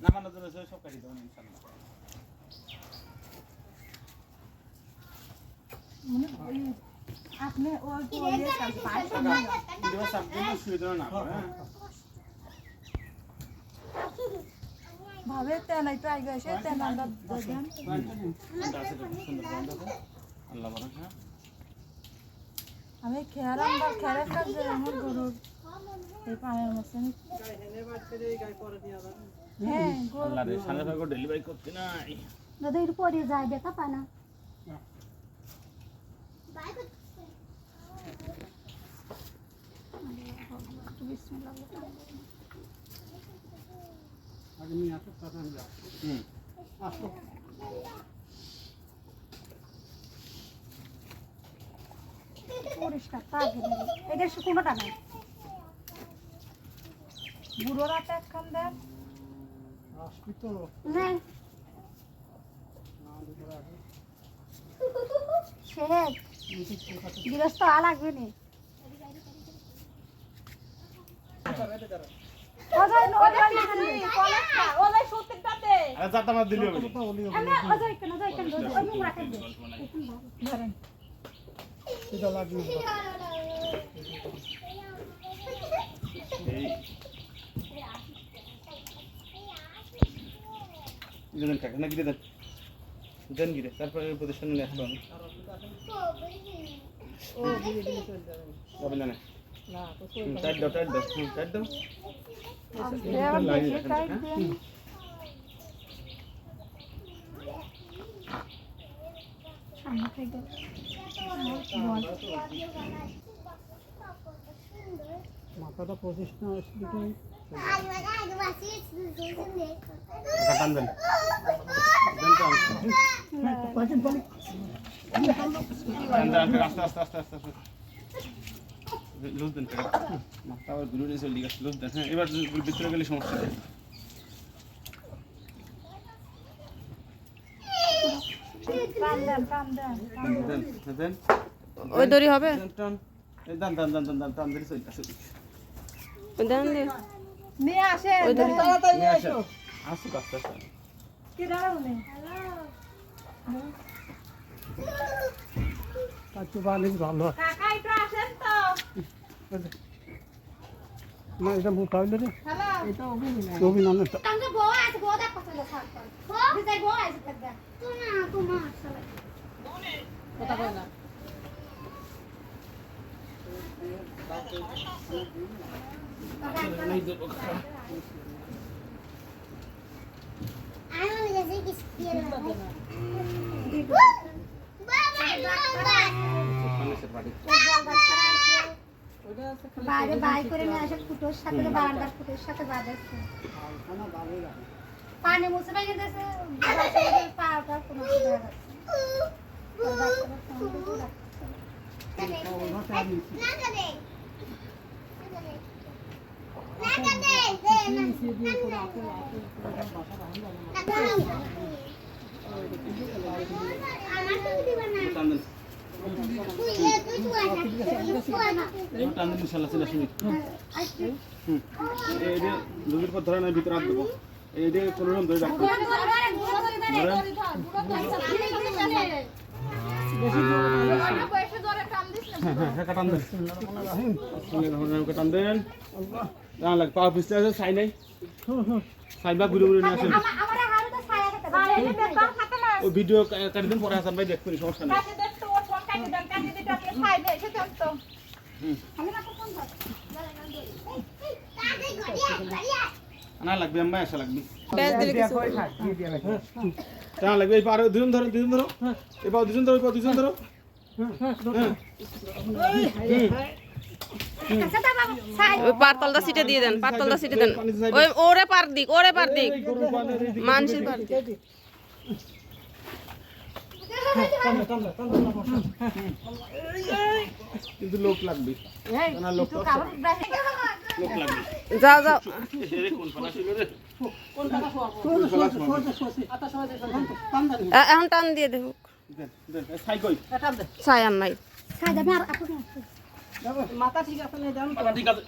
নামানোর জন্য সব কাটি দেবো ইনশাআল্লাহ। আপনি ওই ভাবে তেল একটু আগে এসে তেল আমরা দেন আমি খেয়ারাম বা খেয়ারের কাজ আমার গরুর এই পায়ের মধ্যে হ্যাঁ আল্লাহরে সামনে ভাগে ডেলিভারি করতে নাই দাদা এর পরে যায় দেখা পায় না পরিষ্কার এটা কোনোটা নাই বুড়োর হাতে একখান দেন নাই শেখ গৃহস্থ লাগবে নি তারপরে প্রতিষ্ঠানে নিয়ে আসবো আমি টাইট দাও মাথাটা প্রতিষ্ঠা আসলে টান দেন আস্তে লুজ দেন মাথা আবার ঘুরে নিয়ে চলে গেছে লুজ দেন। হ্যাঁ এবার ভিতরে গেলে সমস্যা নেই দেন ওই দড়ি হবে টান টান টান ধরে চলে আসে দেন দে নিয়ে আসে তাড়াতাড়ি আসো আসুক আস্তে কি দাঁড়াবো কাজু বানিয়ে ভালো কাকা একটু আসেন তো না এটা মোটা হইলে রে হ্যালো এটা অভিনন্দন কাঙ্গে বউ আছে বউ দেখ কত সাত করে বিজাই বউ আছে লাগা তোমা আসলে কথা কই না আমি মনে যাচ্ছি কি বাইরে বাই করে নিয়ে আসে ফুটোর সাথে বারান্দার ফুটোর সাথে বাঁধাচ্ছে পানি মুছে ভেঙে দিয়েছে পাটা কোনো দুধের পর ধরে না ভিতরে হাত দেবো এই যে কোনো রকম ধরে রাখবো কাটান দেন পা পিছলে আছে ছাই নাই ছাই বা ঘুরে ঘুরে নিয়ে আসেন ও ভিডিও কাটি দেন পরে হাসান ভাই দেখবেন সমস্যা নেই না লাগবে আম্মা আসা লাগবে ব্যাস দিলে কিছু না লাগবে এই পারে দুজন ধরো এবার দুজন ধরো ওই পারতলটা সিটে দিয়ে দেন ওই ওরে পার দিক মানসির পার দিক কিন্তু লোক লাগবে না লোক লাগবে যাও এখন টান দিয়ে দেব ছাই আর নাই মাথা ঠিক আছে না জানো তো ঠিক আছে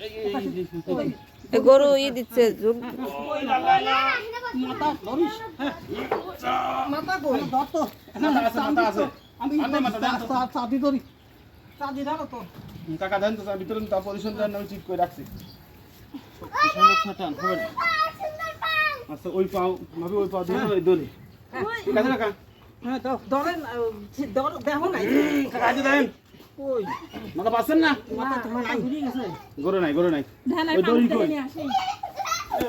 এই গরু দিচ্ছে যুগ মাথা ধরিস হ্যাঁ মাথা কই ধর তো মাথা আছে আমি চাঁদি ধরি চাঁদি ধরো তো কাকা দেন তো ভিতরে তা পজিশন দেন আমি ঠিক করে রাখছি টান হবে আচ্ছা ওই পাও ভাবে ওই পাও দিয়ে ওই দড়ি ঠিক আছে কাকা হ্যাঁ তো ধরেন দেখো নাই কাকা আজ দেন কই মাথা পাচ্ছেন না মাথা তোমার ঘুরে গেছে গরু নাই ধানের ওই দড়ি পানি কই নিয়ে আসি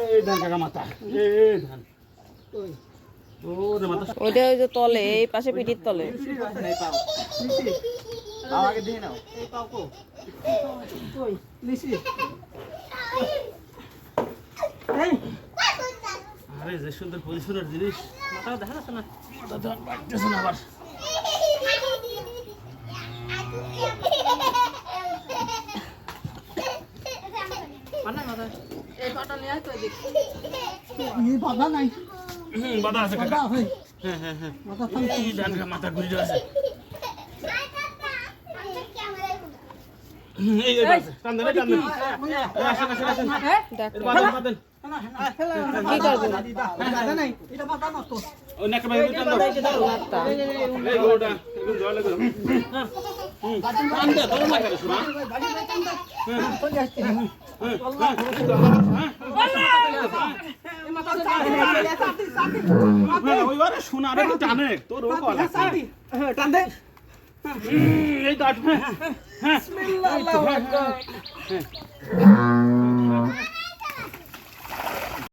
এই ধান কাকা মাথা এই ধান কই ও রে মাথা ওইটা ওই যে তলে এই পাশে পিঠির তলে আগে দিয়ে নাও এই পাও কই লিসি এই আরে যে সুন্দর পজিশনের জিনিস মাথা দেখা যাচ্ছে না মাথা ধান বাড়তেছে না আবার মানে মাথা এই পাটা নিয়ে আয় তো দেখ এই বাধা নাই বাধা আছে বাধা কাকা আছে হ্যাঁ মাথা থাম এই ধান মাথা ঘুরে আছে এই আছে টান দেন আসেন আসেন ডাক্তার বাঁধেন কি করবো বাধা নাই এটা বাধা না তো ওই নাকে বাইরে টান দাও নাত্তা এই গরুটা একদম জয় লাগে টান দে তোর না করে শোনা ওই আরে শোনা রে টানে তোর ও কলা টান দে এই কাট হ্যাঁ বিসমিল্লাহ আল্লাহু আকবার